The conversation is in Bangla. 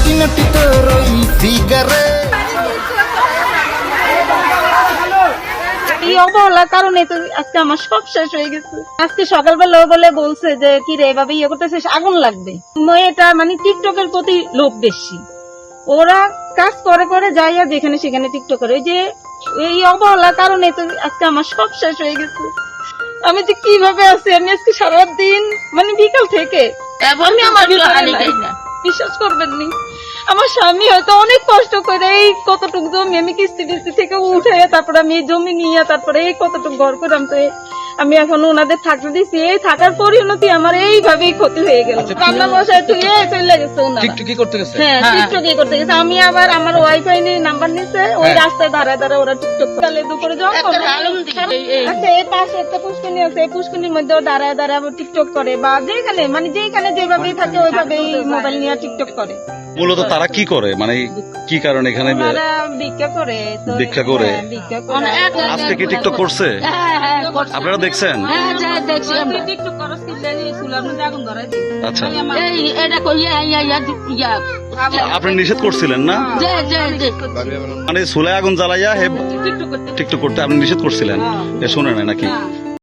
নাটি নাটি তোর ওই ফিগারে। এই অবহেলার কারণে তো আজকে আমার সব শেষ হয়ে গেছে। আজকে সকালবেলা বলে বলছে যে কি রে এভাবে ইয়ে করতেছিস, আগুন লাগবে। মেয়েটা মানে টিকটকের প্রতি লোভ বেশি, ওরা কাজ করে করে যাইয়া যেখানে সেখানে টিকটক করে। ওই যে এই অবহেলার কারণে তো আজকে আমার সব শেষ হয়ে গেছে। আমি যে কিভাবে আছি, আমি আজকে সারাদিন মানে বিকাল থেকে আমি আমার বিশ্বাস করবেন নি, আমার স্বামী হয়তো অনেক কষ্ট করে এই কতটুকু জমি আমি কিস্তি টিস্তি থেকে উঠে তারপরে আমি এই জমি নিয়ে তারপরে এই কতটুকু ঘর করলাম। তো আমি এখন ওনাদের থাকতে দিচ্ছি, এই থাকার পরিণতি আমার এইভাবেই ক্ষতি হয়ে গেল। রান্না বসায় তুই চলে গেছে ওনারা। টিকটকি করতে গেছে? হ্যাঁ, টিকটকই করতে গেছে। আমি আবার আমার ওয়াইফাই নিয়ে নাম্বার নিচ্ছে, ওই রাস্তায় দাঁড়ায় দাঁড়ায় ওরা টিকটক কালে দুপুরে যখন আচ্ছা এই পাশে একটা পুষ্করিণী আছে, এই পুষ্করিণীর মধ্যে দাঁড়ায় দাঁড়ায় আবার টিকটক করে, বা যেখানে মানে যেখানে যেভাবেই থাকে ওইভাবেই মোবাইল নিয়ে টিকটক করে। মূলত তারা কি করে, মানে কি কারণে এখানে ওনারা ভিক্ষা করে। তো ভিক্ষা করে? হ্যাঁ, ভিক্ষা করে। আজকে কি টিকটক করছে? আপনারা দেখছেন? টিকটক করস কি জানি চুলার মধ্যে আগুন ধরাই দিই। আচ্ছা, এই এটা কইয়া ইয়া আপনি নিষেধ করছিলেন না? মানে চুলায় আগুন জ্বালাইয়া হে টিকটক করতে টিকটক করতে আপনি নিষেধ করছিলেন, এ শুনে নাই নাকি?